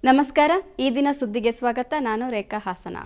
ನಮಸ್ಕಾರ. ಈ ದಿನ ಸುದ್ದಿಗೆ ಸ್ವಾಗತ. ನಾನು ರೇಖಾ ಹಾಸನ.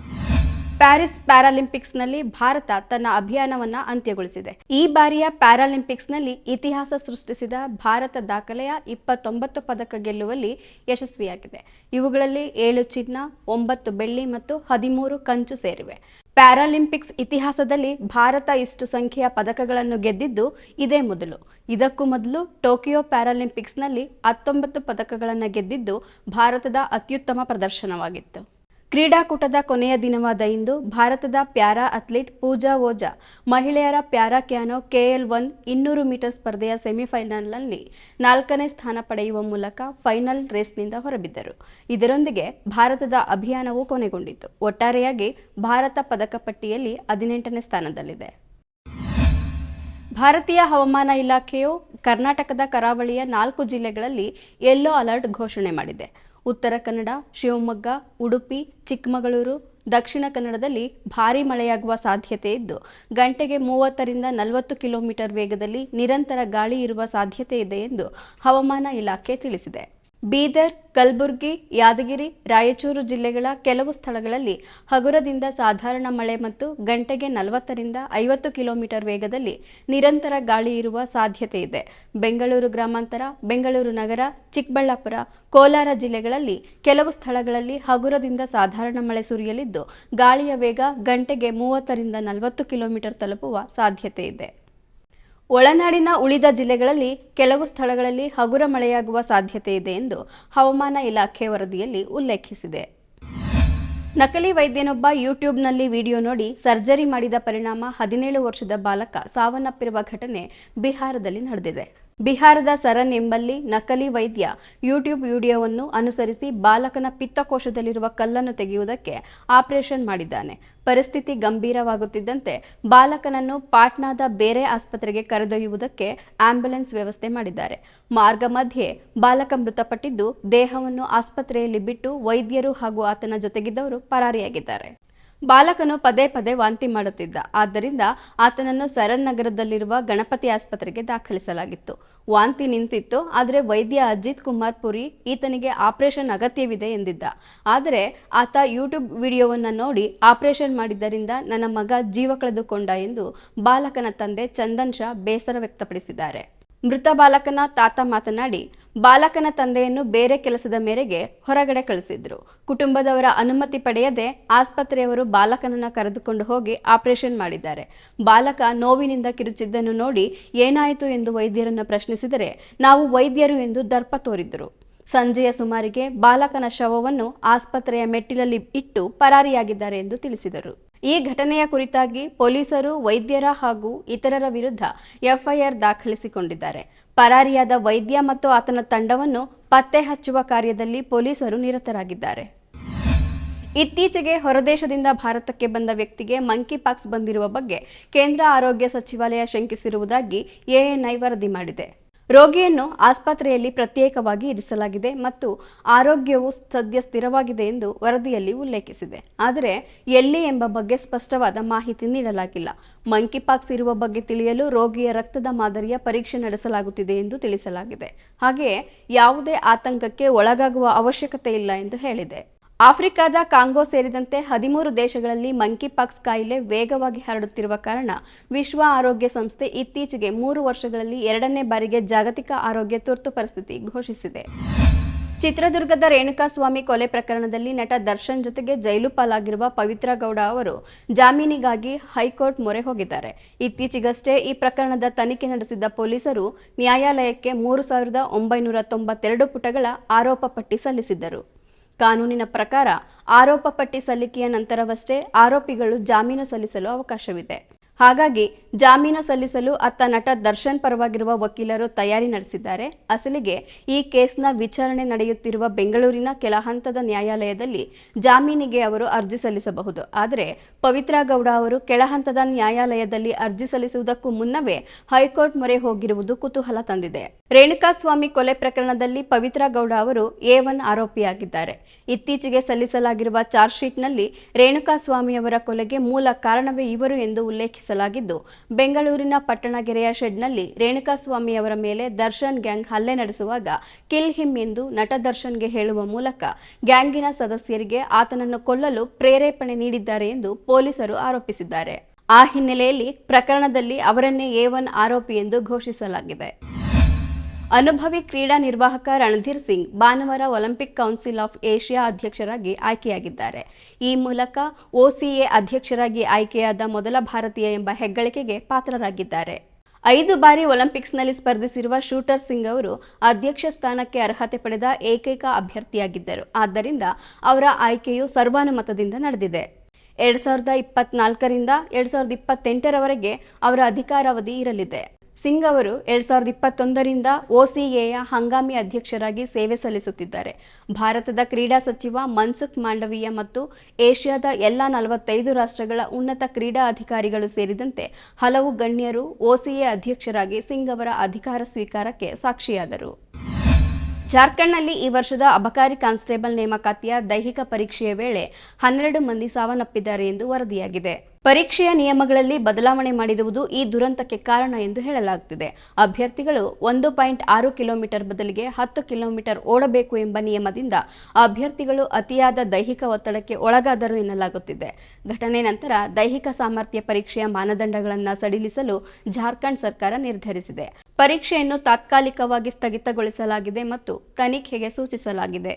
ಪ್ಯಾರಿಸ್ ಪ್ಯಾರಾಲಿಂಪಿಕ್ಸ್ನಲ್ಲಿ ಭಾರತ ತನ್ನ ಅಭಿಯಾನವನ್ನು ಅಂತ್ಯಗೊಳಿಸಿದೆ. ಈ ಬಾರಿಯ ಪ್ಯಾರಾಲಿಂಪಿಕ್ಸ್ನಲ್ಲಿ ಇತಿಹಾಸ ಸೃಷ್ಟಿಸಿದ ಭಾರತ ದಾಖಲೆಯ 29 ಪದಕ ಗೆಲ್ಲುವಲ್ಲಿ ಯಶಸ್ವಿಯಾಗಿದೆ. ಇವುಗಳಲ್ಲಿ 7 ಚಿನ್ನ, 9 ಬೆಳ್ಳಿ ಮತ್ತು 13 ಕಂಚು ಸೇರಿವೆ. ಪ್ಯಾರಾಲಿಂಪಿಕ್ಸ್ ಇತಿಹಾಸದಲ್ಲಿ ಭಾರತ ಇಷ್ಟು ಸಂಖ್ಯೆಯ ಪದಕಗಳನ್ನು ಗೆದ್ದಿದ್ದು ಇದೇ ಮೊದಲು. ಇದಕ್ಕೂ ಮೊದಲು ಟೋಕಿಯೋ ಪ್ಯಾರಾಲಿಂಪಿಕ್ಸ್ನಲ್ಲಿ 19 ಪದಕಗಳನ್ನು ಗೆದ್ದಿದ್ದು ಭಾರತದ ಅತ್ಯುತ್ತಮ ಪ್ರದರ್ಶನವಾಗಿತ್ತು. ಕ್ರೀಡಾಕೂಟದ ಕೊನೆಯ ದಿನವಾದ ಇಂದು ಭಾರತದ ಪ್ಯಾರಾ ಅಥ್ಲೀಟ್ ಪೂಜಾ ಓಜಾ ಮಹಿಳೆಯರ ಪ್ಯಾರಾ ಕ್ಯಾನೋ KL1 200 ಮೀಟರ್ ಸ್ಪರ್ಧೆಯ ಸೆಮಿಫೈನಲ್ನಲ್ಲಿ 4ನೇ ಸ್ಥಾನ ಪಡೆಯುವ ಮೂಲಕ ಫೈನಲ್ ರೇಸ್ನಿಂದ ಹೊರಬಿದ್ದರು. ಇದರೊಂದಿಗೆ ಭಾರತದ ಅಭಿಯಾನವು ಕೊನೆಗೊಂಡಿತು. ಒಟ್ಟಾರೆಯಾಗಿ ಭಾರತ ಪದಕ ಪಟ್ಟಿಯಲ್ಲಿ 18ನೇ ಸ್ಥಾನದಲ್ಲಿದೆ. ಭಾರತೀಯ ಹವಾಮಾನ ಇಲಾಖೆಯು ಕರ್ನಾಟಕದ ಕರಾವಳಿಯ 4 ಜಿಲ್ಲೆಗಳಲ್ಲಿ ಯೆಲ್ಲೋ ಅಲರ್ಟ್ ಘೋಷಣೆ ಮಾಡಿದೆ. ಉತ್ತರ ಕನ್ನಡ, ಶಿವಮೊಗ್ಗ, ಉಡುಪಿ, ಚಿಕ್ಕಮಗಳೂರು, ದಕ್ಷಿಣ ಕನ್ನಡದಲ್ಲಿ ಭಾರೀ ಮಳೆಯಾಗುವ ಸಾಧ್ಯತೆ ಇದ್ದು ಗಂಟೆಗೆ 30ರಿಂದ 40 ಕಿಲೋಮೀಟರ್ ವೇಗದಲ್ಲಿ ನಿರಂತರ ಗಾಳಿ ಇರುವ ಸಾಧ್ಯತೆ ಇದೆ ಎಂದು ಹವಾಮಾನ ಇಲಾಖೆ ತಿಳಿಸಿದೆ. ಬೀದರ್, ಕಲಬುರಗಿ, ಯಾದಗಿರಿ, ರಾಯಚೂರು ಜಿಲ್ಲೆಗಳ ಕೆಲವು ಸ್ಥಳಗಳಲ್ಲಿ ಹಗುರದಿಂದ ಸಾಧಾರಣ ಮಳೆ ಮತ್ತು ಗಂಟೆಗೆ 40ರಿಂದ 50 ಕಿಲೋಮೀಟರ್ ವೇಗದಲ್ಲಿ ನಿರಂತರ ಗಾಳಿ ಇರುವ ಸಾಧ್ಯತೆ ಇದೆ. ಬೆಂಗಳೂರು ಗ್ರಾಮಾಂತರ, ಬೆಂಗಳೂರು ನಗರ, ಚಿಕ್ಕಬಳ್ಳಾಪುರ, ಕೋಲಾರ ಜಿಲ್ಲೆಗಳಲ್ಲಿ ಕೆಲವು ಸ್ಥಳಗಳಲ್ಲಿ ಹಗುರದಿಂದ ಸಾಧಾರಣ ಮಳೆ ಸುರಿಯಲಿದ್ದು ಗಾಳಿಯ ವೇಗ ಗಂಟೆಗೆ 30ರಿಂದ 40 ಕಿಲೋಮೀಟರ್ ತಲುಪುವ ಸಾಧ್ಯತೆ ಇದೆ. ಒಳನಾಡಿನ ಉಳಿದ ಜಿಲ್ಲೆಗಳಲ್ಲಿ ಕೆಲವು ಸ್ಥಳಗಳಲ್ಲಿ ಹಗುರ ಮಳೆಯಾಗುವ ಸಾಧ್ಯತೆ ಇದೆ ಎಂದು ಹವಾಮಾನ ಇಲಾಖೆ ವರದಿಯಲ್ಲಿ ಉಲ್ಲೇಖಿಸಿದೆ. ನಕಲಿ ವೈದ್ಯನೊಬ್ಬ ಯೂಟ್ಯೂಬ್ನಲ್ಲಿ ವಿಡಿಯೋ ನೋಡಿ ಸರ್ಜರಿ ಮಾಡಿದ ಪರಿಣಾಮ 17 ವರ್ಷದ ಬಾಲಕ ಸಾವನ್ನಪ್ಪಿರುವ ಘಟನೆ ಬಿಹಾರದಲ್ಲಿ ನಡೆದಿದೆ. ಬಿಹಾರದ ಸರನ್ ಎಂಬಲ್ಲಿ ನಕಲಿ ವೈದ್ಯ ಯೂಟ್ಯೂಬ್ ವಿಡಿಯೋವನ್ನು ಅನುಸರಿಸಿ ಬಾಲಕನ ಪಿತ್ತಕೋಶದಲ್ಲಿರುವ ಕಲ್ಲನ್ನು ತೆಗೆಯುವುದಕ್ಕೆ ಆಪರೇಷನ್ ಮಾಡಿದ್ದಾನೆ. ಪರಿಸ್ಥಿತಿ ಗಂಭೀರವಾಗುತ್ತಿದ್ದಂತೆ ಬಾಲಕನನ್ನು ಪಾಟ್ನಾದ ಬೇರೆ ಆಸ್ಪತ್ರೆಗೆ ಕರೆದೊಯ್ಯುವುದಕ್ಕೆ ಆಂಬ್ಯುಲೆನ್ಸ್ ವ್ಯವಸ್ಥೆ ಮಾಡಿದ್ದಾರೆ. ಮಾರ್ಗ ಮಧ್ಯೆ ಬಾಲಕ ಮೃತಪಟ್ಟಿದ್ದು ದೇಹವನ್ನು ಆಸ್ಪತ್ರೆಯಲ್ಲಿ ಬಿಟ್ಟು ವೈದ್ಯರು ಹಾಗೂ ಆತನ ಜೊತೆಗಿದ್ದವರು ಪರಾರಿಯಾಗಿದ್ದಾರೆ. ಬಾಲಕನು ಪದೇ ಪದೇ ವಾಂತಿ ಮಾಡುತ್ತಿದ್ದ. ಆದ್ದರಿಂದ ಆತನನ್ನು ಸರನ್ ನಗರದಲ್ಲಿರುವ ಗಣಪತಿ ಆಸ್ಪತ್ರೆಗೆ ದಾಖಲಿಸಲಾಗಿತ್ತು. ವಾಂತಿ ನಿಂತಿತ್ತು. ಆದರೆ ವೈದ್ಯ ಅಜಿತ್ ಕುಮಾರ್ ಪುರಿ ಈತನಿಗೆ ಆಪರೇಷನ್ ಅಗತ್ಯವಿದೆ ಎಂದಿದ್ದ. ಆದರೆ ಆತ ಯೂಟ್ಯೂಬ್ ವಿಡಿಯೋವನ್ನು ನೋಡಿ ಆಪರೇಷನ್ ಮಾಡಿದ್ದರಿಂದ ನನ್ನ ಮಗ ಜೀವ ಕಳೆದುಕೊಂಡ ಎಂದು ಬಾಲಕನ ತಂದೆ ಚಂದನ್ ಶಾ ಬೇಸರ ವ್ಯಕ್ತಪಡಿಸಿದ್ದಾರೆ. ಮೃತ ಬಾಲಕನ ತಾತ ಮಾತನಾಡಿ, ಬಾಲಕನ ತಂದೆಯನ್ನು ಬೇರೆ ಕೆಲಸದ ಮೇರೆಗೆ ಹೊರಗಡೆ ಕಳಿಸಿದ್ರು. ಕುಟುಂಬದವರ ಅನುಮತಿ ಪಡೆಯದೆ ಆಸ್ಪತ್ರೆಯವರು ಬಾಲಕನನ್ನ ಕರೆದುಕೊಂಡು ಹೋಗಿ ಆಪರೇಷನ್ ಮಾಡಿದ್ದಾರೆ. ಬಾಲಕ ನೋವಿನಿಂದ ಕಿರುಚಿದ್ದನ್ನು ನೋಡಿ ಏನಾಯಿತು ಎಂದು ವೈದ್ಯರನ್ನು ಪ್ರಶ್ನಿಸಿದರೆ ನಾವು ವೈದ್ಯರು ಎಂದು ದರ್ಪ ತೋರಿದ್ರು. ಸಂಜೆಯ ಸುಮಾರಿಗೆ ಬಾಲಕನ ಶವವನ್ನು ಆಸ್ಪತ್ರೆಯ ಮೆಟ್ಟಿಲಲ್ಲಿ ಇಟ್ಟು ಪರಾರಿಯಾಗಿದ್ದಾರೆ ಎಂದು ತಿಳಿಸಿದರು. ಈ ಘಟನೆಯ ಕುರಿತಾಗಿ ಪೊಲೀಸರು ವೈದ್ಯರ ಹಾಗೂ ಇತರರ ವಿರುದ್ಧ FIR ದಾಖಲಿಸಿಕೊಂಡಿದ್ದಾರೆ. ಪರಾರಿಯಾದ ವೈದ್ಯ ಮತ್ತು ಆತನ ತಂಡವನ್ನು ಪತ್ತೆ ಹಚ್ಚುವ ಕಾರ್ಯದಲ್ಲಿ ಪೊಲೀಸರು ನಿರತರಾಗಿದ್ದಾರೆ. ಇತ್ತೀಚೆಗೆ ಹೊರದೇಶದಿಂದ ಭಾರತಕ್ಕೆ ಬಂದ ವ್ಯಕ್ತಿಗೆ ಮಂಕಿ ಪಾಕ್ಸ್ ಬಂದಿರುವ ಬಗ್ಗೆ ಕೇಂದ್ರ ಆರೋಗ್ಯ ಸಚಿವಾಲಯ ಶಂಕಿಸಿರುವುದಾಗಿ ANI ವರದಿ ಮಾಡಿದೆ. ರೋಗಿಯನ್ನು ಆಸ್ಪತ್ರೆಯಲ್ಲಿ ಪ್ರತ್ಯೇಕವಾಗಿ ಇರಿಸಲಾಗಿದೆ ಮತ್ತು ಆರೋಗ್ಯವು ಸದ್ಯ ಸ್ಥಿರವಾಗಿದೆ ಎಂದು ವರದಿಯಲ್ಲಿ ಉಲ್ಲೇಖಿಸಿದೆ. ಆದರೆ ಎಲ್ಲಿ ಎಂಬ ಬಗ್ಗೆ ಸ್ಪಷ್ಟವಾದ ಮಾಹಿತಿ ನೀಡಲಾಗಿಲ್ಲ. ಮಂಕಿ ಪಾಕ್ಸ್ ಇರುವ ಬಗ್ಗೆ ತಿಳಿಯಲು ರೋಗಿಯ ರಕ್ತದ ಮಾದರಿಯ ಪರೀಕ್ಷೆ ನಡೆಸಲಾಗುತ್ತಿದೆ ಎಂದು ತಿಳಿಸಲಾಗಿದೆ. ಹಾಗೆಯೇ ಯಾವುದೇ ಆತಂಕಕ್ಕೆ ಒಳಗಾಗುವ ಅವಶ್ಯಕತೆ ಇಲ್ಲ ಎಂದು ಹೇಳಿದೆ. ಆಫ್ರಿಕಾದ ಕಾಂಗೋ ಸೇರಿದಂತೆ 13 ದೇಶಗಳಲ್ಲಿ ಮಂಕಿ ಪಾಕ್ಸ್ ಕಾಯಿಲೆ ವೇಗವಾಗಿ ಹರಡುತ್ತಿರುವ ಕಾರಣ ವಿಶ್ವ ಆರೋಗ್ಯ ಸಂಸ್ಥೆ ಇತ್ತೀಚೆಗೆ 3 ವರ್ಷಗಳಲ್ಲಿ 2ನೇ ಬಾರಿಗೆ ಜಾಗತಿಕ ಆರೋಗ್ಯ ತುರ್ತು ಪರಿಸ್ಥಿತಿ ಘೋಷಿಸಿದೆ. ಚಿತ್ರದುರ್ಗದ ರೇಣುಕಾಸ್ವಾಮಿ ಕೊಲೆ ಪ್ರಕರಣದಲ್ಲಿ ನಟ ದರ್ಶನ್ ಜೊತೆಗೆ ಜೈಲು ಪಾಲಾಗಿರುವ ಪವಿತ್ರ ಗೌಡ ಅವರು ಜಾಮೀನಿಗಾಗಿ ಹೈಕೋರ್ಟ್ ಮೊರೆ ಹೋಗಿದ್ದಾರೆ. ಇತ್ತೀಚೆಗಷ್ಟೇ ಈ ಪ್ರಕರಣದ ತನಿಖೆ ನಡೆಸಿದ್ದ ಪೊಲೀಸರು ನ್ಯಾಯಾಲಯಕ್ಕೆ 3992 ಪುಟಗಳ ಆರೋಪ ಪಟ್ಟಿ ಸಲ್ಲಿಸಿದ್ದರು. ಕಾನೂನಿನ ಪ್ರಕಾರ ಆರೋಪ ಪಟ್ಟಿ ಸಲ್ಲಿಕೆಯ ನಂತರವಷ್ಟೇ ಆರೋಪಿಗಳು ಜಾಮೀನು ಸಲ್ಲಿಸಲು ಅವಕಾಶವಿದೆ. ಹಾಗಾಗಿ ಜಾಮೀನು ಸಲ್ಲಿಸಲು ಅತ್ತ ನಟ ದರ್ಶನ್ ಪರವಾಗಿರುವ ವಕೀಲರು ತಯಾರಿ ನಡೆಸಿದ್ದಾರೆ. ಅಸಲಿಗೆ ಈ ಕೇಸ್ನ ವಿಚಾರಣೆ ನಡೆಯುತ್ತಿರುವ ಬೆಂಗಳೂರಿನ ಕೆಳ ಹಂತದ ನ್ಯಾಯಾಲಯದಲ್ಲಿ ಜಾಮೀನಿಗೆ ಅವರು ಅರ್ಜಿ ಸಲ್ಲಿಸಬಹುದು. ಆದರೆ ಪವಿತ್ರ ಗೌಡ ಅವರು ಕೆಳ ಹಂತದ ನ್ಯಾಯಾಲಯದಲ್ಲಿ ಅರ್ಜಿ ಸಲ್ಲಿಸುವುದಕ್ಕೂ ಮುನ್ನವೇ ಹೈಕೋರ್ಟ್ ಮೊರೆ ಹೋಗಿರುವುದು ಕುತೂಹಲ ತಂದಿದೆ. ರೇಣುಕಾಸ್ವಾಮಿ ಕೊಲೆ ಪ್ರಕರಣದಲ್ಲಿ ಪವಿತ್ರ ಗೌಡ ಅವರು A1 ಆರೋಪಿಯಾಗಿದ್ದಾರೆ. ಇತ್ತೀಚೆಗೆ ಸಲ್ಲಿಸಲಾಗಿರುವ ಚಾರ್ಜ್ ಶೀಟ್ನಲ್ಲಿ ರೇಣುಕಾಸ್ವಾಮಿ ಅವರ ಕೊಲೆಗೆ ಮೂಲ ಕಾರಣವೇ ಇವರು ಎಂದು ಉಲ್ಲೇಖಿಸಲಾಗಿದ್ದು, ಬೆಂಗಳೂರಿನ ಪಟ್ಟಣಗೆರೆಯ ಶೆಡ್ನಲ್ಲಿ ರೇಣುಕಾಸ್ವಾಮಿ ಅವರ ಮೇಲೆ ದರ್ಶನ್ ಗ್ಯಾಂಗ್ ಹಲ್ಲೆ ನಡೆಸುವಾಗ ಕಿಲ್ ಹಿಮ್ ಎಂದು ನಟ ದರ್ಶನ್ಗೆ ಹೇಳುವ ಮೂಲಕ ಗ್ಯಾಂಗಿನ ಸದಸ್ಯರಿಗೆ ಆತನನ್ನು ಕೊಲ್ಲಲು ಪ್ರೇರೇಪಣೆ ನೀಡಿದ್ದಾರೆ ಎಂದು ಪೊಲೀಸರು ಆರೋಪಿಸಿದ್ದಾರೆ. ಆ ಹಿನ್ನೆಲೆಯಲ್ಲಿ ಪ್ರಕರಣದಲ್ಲಿ ಅವರನ್ನೇ A1 ಆರೋಪಿ ಎಂದು ಘೋಷಿಸಲಾಗಿದೆ. ಅನುಭವಿ ಕ್ರೀಡಾ ನಿರ್ವಾಹಕ ರಣಧೀರ್ ಸಿಂಗ್ ಭಾನುವಾರ ಒಲಿಂಪಿಕ್ ಕೌನ್ಸಿಲ್ ಆಫ್ ಏಷ್ಯಾ ಅಧ್ಯಕ್ಷರಾಗಿ ಆಯ್ಕೆಯಾಗಿದ್ದಾರೆ. ಈ ಮೂಲಕ OCA ಅಧ್ಯಕ್ಷರಾಗಿ ಆಯ್ಕೆಯಾದ ಮೊದಲ ಭಾರತೀಯ ಎಂಬ ಹೆಗ್ಗಳಿಕೆಗೆ ಪಾತ್ರರಾಗಿದ್ದಾರೆ. 5 ಬಾರಿ ಒಲಿಂಪಿಕ್ಸ್ನಲ್ಲಿ ಸ್ಪರ್ಧಿಸಿರುವ ಶೂಟರ್ ಸಿಂಗ್ ಅವರು ಅಧ್ಯಕ್ಷ ಸ್ಥಾನಕ್ಕೆ ಅರ್ಹತೆ ಪಡೆದ ಏಕೈಕ ಅಭ್ಯರ್ಥಿಯಾಗಿದ್ದರು. ಆದ್ದರಿಂದ ಅವರ ಆಯ್ಕೆಯು ಸರ್ವಾನುಮತದಿಂದ ನಡೆದಿದೆ. 2024ರಿಂದ 2028ರವರೆಗೆ ಅವರ ಅಧಿಕಾರಾವಧಿ ಇರಲಿದೆ. ಸಿಂಗ್ ಅವರು 2021ರಿಂದ OCAಯ ಹಂಗಾಮಿ ಅಧ್ಯಕ್ಷರಾಗಿ ಸೇವೆ ಸಲ್ಲಿಸುತ್ತಿದ್ದಾರೆ. ಭಾರತದ ಕ್ರೀಡಾ ಸಚಿವ ಮನ್ಸುಖ್ ಮಾಂಡವೀಯ ಮತ್ತು ಏಷ್ಯಾದ ಎಲ್ಲ 45 ರಾಷ್ಟ್ರಗಳ ಉನ್ನತ ಕ್ರೀಡಾ ಅಧಿಕಾರಿಗಳು ಸೇರಿದಂತೆ ಹಲವು ಗಣ್ಯರು OCA ಅಧ್ಯಕ್ಷರಾಗಿ ಸಿಂಗ್ ಅವರ ಅಧಿಕಾರ ಸ್ವೀಕಾರಕ್ಕೆ ಸಾಕ್ಷಿಯಾದರು. ಜಾರ್ಖಂಡ್ನಲ್ಲಿ ಈ ವರ್ಷದ ಅಬಕಾರಿ ಕಾನ್ಸ್ಟೇಬಲ್ ನೇಮಕಾತಿಯ ದೈಹಿಕ ಪರೀಕ್ಷೆಯ ವೇಳೆ 12 ಮಂದಿ ಸಾವನ್ನಪ್ಪಿದ್ದಾರೆ ಎಂದು ವರದಿಯಾಗಿದೆ. ಪರೀಕ್ಷೆಯ ನಿಯಮಗಳಲ್ಲಿ ಬದಲಾವಣೆ ಮಾಡಿರುವುದು ಈ ದುರಂತಕ್ಕೆ ಕಾರಣ ಎಂದು ಹೇಳಲಾಗುತ್ತಿದೆ. ಅಭ್ಯರ್ಥಿಗಳು 1.6 ಕಿಲೋಮೀಟರ್ ಬದಲಿಗೆ 10 ಕಿಲೋಮೀಟರ್ ಓಡಬೇಕು ಎಂಬ ನಿಯಮದಿಂದ ಅಭ್ಯರ್ಥಿಗಳು ಅತಿಯಾದ ದೈಹಿಕ ಒತ್ತಡಕ್ಕೆ ಒಳಗಾದರು ಎನ್ನಲಾಗುತ್ತಿದೆ. ಘಟನೆ ನಂತರ ದೈಹಿಕ ಸಾಮರ್ಥ್ಯ ಪರೀಕ್ಷೆಯ ಮಾನದಂಡಗಳನ್ನು ಸಡಿಲಿಸಲು ಜಾರ್ಖಂಡ್ ಸರ್ಕಾರ ನಿರ್ಧರಿಸಿದೆ. ಪರೀಕ್ಷೆಯನ್ನು ತಾತ್ಕಾಲಿಕವಾಗಿ ಸ್ಥಗಿತಗೊಳಿಸಲಾಗಿದೆ ಮತ್ತು ತನಿಖೆಗೆ ಸೂಚಿಸಲಾಗಿದೆ.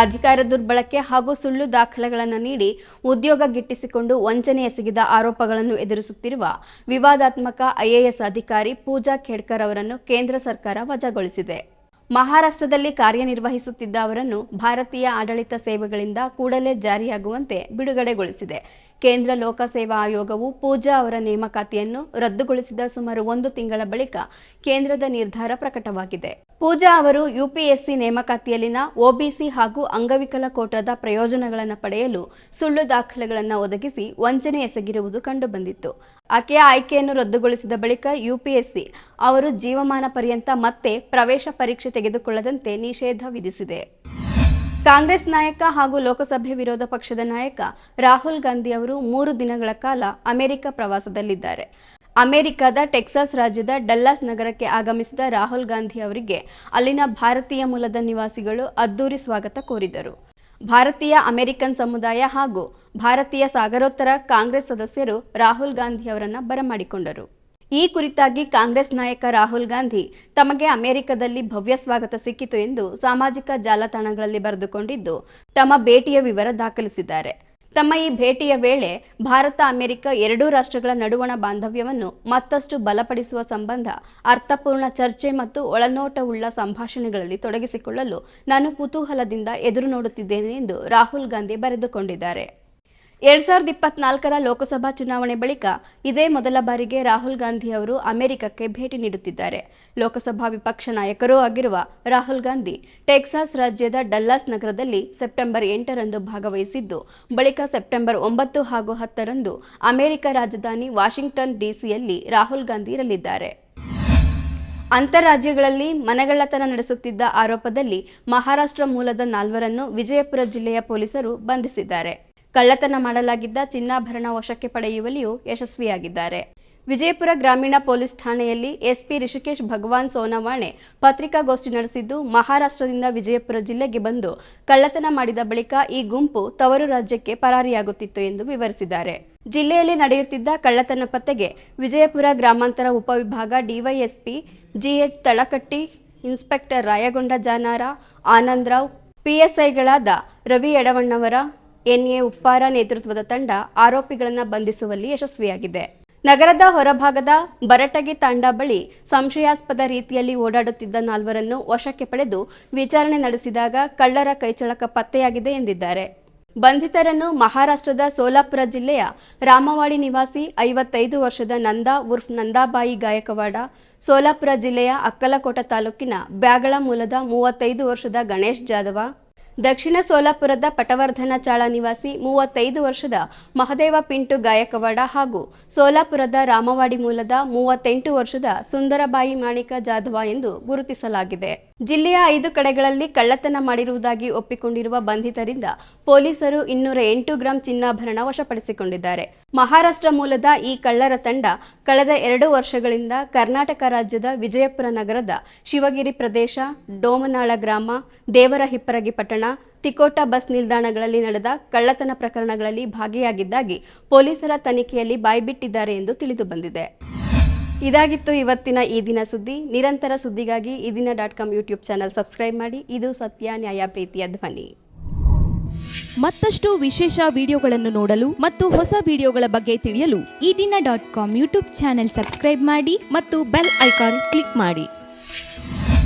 ಅಧಿಕಾರ ದುರ್ಬಳಕೆ ಹಾಗೂ ಸುಳ್ಳು ದಾಖಲೆಗಳನ್ನು ನೀಡಿ ಉದ್ಯೋಗ ಗಿಟ್ಟಿಸಿಕೊಂಡು ವಂಚನೆ ಎಸಗಿದ ಆರೋಪಗಳನ್ನು ಎದುರಿಸುತ್ತಿರುವ ವಿವಾದಾತ್ಮಕ IAS ಅಧಿಕಾರಿ ಪೂಜಾ ಖೇಡ್ಕರ್ ಅವರನ್ನು ಕೇಂದ್ರ ಸರ್ಕಾರ ವಜಾಗೊಳಿಸಿದೆ. ಮಹಾರಾಷ್ಟ್ರದಲ್ಲಿ ಕಾರ್ಯನಿರ್ವಹಿಸುತ್ತಿದ್ದ ಅವರನ್ನು ಭಾರತೀಯ ಆಡಳಿತ ಸೇವೆಗಳಿಂದ ಕೂಡಲೇ ಜಾರಿಯಾಗುವಂತೆ ಬಿಡುಗಡೆಗೊಳಿಸಿದೆ. ಕೇಂದ್ರ ಲೋಕಸೇವಾ ಆಯೋಗವು ಪೂಜಾ ಅವರ ನೇಮಕಾತಿಯನ್ನು ರದ್ದುಗೊಳಿಸಿದ ಸುಮಾರು 1 ತಿಂಗಳ ಬಳಿಕ ಕೇಂದ್ರದ ನಿರ್ಧಾರ ಪ್ರಕಟವಾಗಿದೆ. ಪೂಜಾ ಅವರು UPSC ನೇಮಕಾತಿಯಲ್ಲಿನ OBC ಹಾಗೂ ಅಂಗವಿಕಲ ಕೋಟಾದ ಪ್ರಯೋಜನಗಳನ್ನು ಪಡೆಯಲು ಸುಳ್ಳು ದಾಖಲೆಗಳನ್ನು ಒದಗಿಸಿ ವಂಚನೆ ಎಸಗಿರುವುದು ಕಂಡುಬಂದಿತ್ತು. ಆಕೆಯ ಆಯ್ಕೆಯನ್ನು ರದ್ದುಗೊಳಿಸಿದ ಬಳಿಕ UPSC ಅವರು ಜೀವಮಾನ ಪರ್ಯಂತ ಮತ್ತೆ ಪ್ರವೇಶ ಪರೀಕ್ಷೆ ತೆಗೆದುಕೊಳ್ಳದಂತೆ ನಿಷೇಧ ವಿಧಿಸಿದೆ. ಕಾಂಗ್ರೆಸ್ ನಾಯಕ ಹಾಗೂ ಲೋಕಸಭೆ ವಿರೋಧ ಪಕ್ಷದ ನಾಯಕ ರಾಹುಲ್ ಗಾಂಧಿ ಅವರು 3 ದಿನಗಳ ಕಾಲ ಅಮೆರಿಕ ಪ್ರವಾಸದಲ್ಲಿದ್ದಾರೆ. ಅಮೆರಿಕದ ಟೆಕ್ಸಾಸ್ ರಾಜ್ಯದ ಡಲ್ಲಾಸ್ ನಗರಕ್ಕೆ ಆಗಮಿಸಿದ ರಾಹುಲ್ ಗಾಂಧಿ ಅವರಿಗೆ ಅಲ್ಲಿನ ಭಾರತೀಯ ಮೂಲದ ನಿವಾಸಿಗಳು ಅದ್ದೂರಿ ಸ್ವಾಗತ ಕೋರಿದರು. ಭಾರತೀಯ ಅಮೆರಿಕನ್ ಸಮುದಾಯ ಹಾಗೂ ಭಾರತೀಯ ಸಾಗರೋತ್ತರ ಕಾಂಗ್ರೆಸ್ ಸದಸ್ಯರು ರಾಹುಲ್ ಗಾಂಧಿ ಅವರನ್ನು ಬರಮಾಡಿಕೊಂಡರು. ಈ ಕುರಿತಾಗಿ ಕಾಂಗ್ರೆಸ್ ನಾಯಕ ರಾಹುಲ್ ಗಾಂಧಿ ತಮಗೆ ಅಮೆರಿಕದಲ್ಲಿ ಭವ್ಯ ಸ್ವಾಗತ ಸಿಕ್ಕಿತು ಎಂದು ಸಾಮಾಜಿಕ ಜಾಲತಾಣಗಳಲ್ಲಿ ಬರೆದುಕೊಂಡಿದ್ದು ತಮ್ಮ ಭೇಟಿಯ ವಿವರ ದಾಖಲಿಸಿದ್ದಾರೆ. ತಮ್ಮ ಈ ಭೇಟಿಯ ವೇಳೆ ಭಾರತ ಅಮೆರಿಕ ಎರಡೂ ರಾಷ್ಟ್ರಗಳ ನಡುವಣ ಬಾಂಧವ್ಯವನ್ನು ಮತ್ತಷ್ಟು ಬಲಪಡಿಸುವ ಸಂಬಂಧ ಅರ್ಥಪೂರ್ಣ ಚರ್ಚೆ ಮತ್ತು ಒಳನೋಟವುಳ್ಳ ಸಂಭಾಷಣೆಗಳಲ್ಲಿ ತೊಡಗಿಸಿಕೊಳ್ಳಲು ನಾನು ಕುತೂಹಲದಿಂದ ಎದುರು ನೋಡುತ್ತಿದ್ದೇನೆ ಎಂದು ರಾಹುಲ್ ಗಾಂಧಿ ಬರೆದುಕೊಂಡಿದ್ದಾರೆ. 2024ರ ಲೋಕಸಭಾ ಚುನಾವಣೆ ಬಳಿಕ ಇದೇ ಮೊದಲ ಬಾರಿಗೆ ರಾಹುಲ್ ಗಾಂಧಿ ಅವರು ಅಮೆರಿಕಕ್ಕೆ ಭೇಟಿ ನೀಡುತ್ತಿದ್ದಾರೆ. ಲೋಕಸಭಾ ವಿಪಕ್ಷ ನಾಯಕರೂ ಆಗಿರುವ ರಾಹುಲ್ ಗಾಂಧಿ ಟೆಕ್ಸಾಸ್ ರಾಜ್ಯದ ಡಲ್ಲಾಸ್ ನಗರದಲ್ಲಿ ಸೆಪ್ಟೆಂಬರ್ 8ರಂದು ಭಾಗವಹಿಸಿದ್ದು, ಬಳಿಕ ಸೆಪ್ಟೆಂಬರ್ 9 ಹಾಗೂ 10ರಂದು ಅಮೆರಿಕ ರಾಜಧಾನಿ ವಾಷಿಂಗ್ಟನ್ DCಯಲ್ಲಿ ರಾಹುಲ್ ಗಾಂಧಿ ಇರಲಿದ್ದಾರೆ. ಅಂತಾರಾಜ್ಯಗಳಲ್ಲಿ ಮನೆಗಳ್ಳತನ ನಡೆಸುತ್ತಿದ್ದ ಆರೋಪದಲ್ಲಿ ಮಹಾರಾಷ್ಟ್ರ ಮೂಲದ 4ರನ್ನು ವಿಜಯಪುರ ಜಿಲ್ಲೆಯ ಪೊಲೀಸರು ಬಂಧಿಸಿದ್ದಾರೆ. ಕಳ್ಳತನ ಮಾಡಲಾಗಿದ್ದ ಚಿನ್ನಾಭರಣ ವಶಕ್ಕೆ ಪಡೆಯುವಲ್ಲಿಯೂ ಯಶಸ್ವಿಯಾಗಿದ್ದಾರೆ. ವಿಜಯಪುರ ಗ್ರಾಮೀಣ ಪೊಲೀಸ್ ಠಾಣೆಯಲ್ಲಿ SP ರಿಷಿಕೇಶ್ ಭಗವಾನ್ ಸೋನವಾಣೆ ಪತ್ರಿಕಾಗೋಷ್ಠಿ ನಡೆಸಿದ್ದು, ಮಹಾರಾಷ್ಟ್ರದಿಂದ ವಿಜಯಪುರ ಜಿಲ್ಲೆಗೆ ಬಂದು ಕಳ್ಳತನ ಮಾಡಿದ ಬಳಿಕ ಈ ಗುಂಪು ತವರು ರಾಜ್ಯಕ್ಕೆ ಪರಾರಿಯಾಗುತ್ತಿತ್ತು ಎಂದು ವಿವರಿಸಿದ್ದಾರೆ. ಜಿಲ್ಲೆಯಲ್ಲಿ ನಡೆಯುತ್ತಿದ್ದ ಕಳ್ಳತನ ಪತ್ತೆಗೆ ವಿಜಯಪುರ ಗ್ರಾಮಾಂತರ ಉಪವಿಭಾಗ DYSP GH Talakatti, inspector Rayagonda Janara, Anandrao, PSIಗಳಾದ ರವಿ ಎಡವಣ್ಣವರ, NA ಉಪ್ಪಾರ ನೇತೃತ್ವದ ತಂಡ ಆರೋಪಿಗಳನ್ನು ಬಂಧಿಸುವಲ್ಲಿ ಯಶಸ್ವಿಯಾಗಿದೆ. ನಗರದ ಹೊರಭಾಗದ ಬರಟಗಿ ತಾಂಡಾ ಬಳಿ ಸಂಶಯಾಸ್ಪದ ರೀತಿಯಲ್ಲಿ ಓಡಾಡುತ್ತಿದ್ದ 4ರನ್ನು ವಶಕ್ಕೆ ಪಡೆದು ವಿಚಾರಣೆ ನಡೆಸಿದಾಗ ಕಳ್ಳರ ಕೈಚಳಕ ಪತ್ತೆಯಾಗಿದೆ ಎಂದಿದ್ದಾರೆ. ಬಂಧಿತರನ್ನು ಮಹಾರಾಷ್ಟ್ರದ ಸೋಲಾಪುರ ಜಿಲ್ಲೆಯ ರಾಮವಾಡಿ ನಿವಾಸಿ 55 ವರ್ಷದ ನಂದಾ ಉರ್ಫ್ ನಂದಾಬಾಯಿ ಗಾಯಕವಾಡ, ಸೋಲಾಪುರ ಜಿಲ್ಲೆಯ ಅಕ್ಕಲಕೋಟ ತಾಲೂಕಿನ ಬ್ಯಾಗಳ ಮೂಲದ 35 ವರ್ಷದ ಗಣೇಶ್ ಜಾಧವ, ದಕ್ಷಿಣ ಸೋಲಾಪುರದ ಪಟವರ್ಧನ ಚಾಳ ನಿವಾಸಿ 35 ವರ್ಷದ ಮಹದೇವ ಪಿಂಟು ಗಾಯಕವಾಡ ಹಾಗೂ ಸೋಲಾಪುರದ ರಾಮವಾಡಿ ಮೂಲದ 38 ವರ್ಷದ ಸುಂದರಬಾಯಿ ಮಾಣಿಕ ಜಾಧವ ಎಂದು ಗುರುತಿಸಲಾಗಿದೆ. ಜಿಲ್ಲೆಯ 5 ಕಡೆಗಳಲ್ಲಿ ಕಳ್ಳತನ ಮಾಡಿರುವುದಾಗಿ ಒಪ್ಪಿಕೊಂಡಿರುವ ಬಂಧಿತರಿಂದ ಪೊಲೀಸರು 208 ಗ್ರಾಂ ಚಿನ್ನಾಭರಣ ವಶಪಡಿಸಿಕೊಂಡಿದ್ದಾರೆ. ಮಹಾರಾಷ್ಟ್ರ ಮೂಲದ ಈ ಕಳ್ಳರ ತಂಡ ಕಳೆದ 2 ವರ್ಷಗಳಿಂದ ಕರ್ನಾಟಕ ರಾಜ್ಯದ ವಿಜಯಪುರ ನಗರದ ಶಿವಗಿರಿ ಪ್ರದೇಶ, ಡೋಮನಾಳ ಗ್ರಾಮ, ದೇವರ ಹಿಪ್ಪರಗಿ ಪಟ್ಟಣ, ತಿಕೋಟ ಬಸ್ ನಿಲ್ದಾಣಗಳಲ್ಲಿ ನಡೆದ ಕಳ್ಳತನ ಪ್ರಕರಣಗಳಲ್ಲಿ ಭಾಗಿಯಾಗಿದ್ದಾಗಿ ಪೊಲೀಸರ ತನಿಖೆಯಲ್ಲಿ ಬಾಯ್ಬಿಟ್ಟಿದ್ದಾರೆ ಎಂದು ತಿಳಿದುಬಂದಿದೆ. ಇದಾಗಿತ್ತು ಇವತ್ತಿನ ಈ ದಿನ ಸುದ್ದಿ. ನಿರಂತರ ಸುದ್ದಿಗಾಗಿ ಈದಿನ.com ಯೂಟ್ಯೂಬ್ ಚಾನೆಲ್ ಸಬ್ಸ್ಕ್ರೈಬ್ ಮಾಡಿ. ಇದು ಸತ್ಯ, ನ್ಯಾಯ, ಪ್ರೀತಿಯ ಧ್ವನಿ. ಮತ್ತಷ್ಟು ವಿಶೇಷ ವಿಡಿಯೋಗಳನ್ನು ನೋಡಲು ಮತ್ತು ಹೊಸ ವಿಡಿಯೋಗಳ ಬಗ್ಗೆ ತಿಳಿಯಲು ಈದಿನ.com ಯೂಟ್ಯೂಬ್ ಚಾನೆಲ್ ಸಬ್ಸ್ಕ್ರೈಬ್ ಮಾಡಿ ಮತ್ತು ಬೆಲ್ ಐಕಾನ್ ಕ್ಲಿಕ್ ಮಾಡಿ.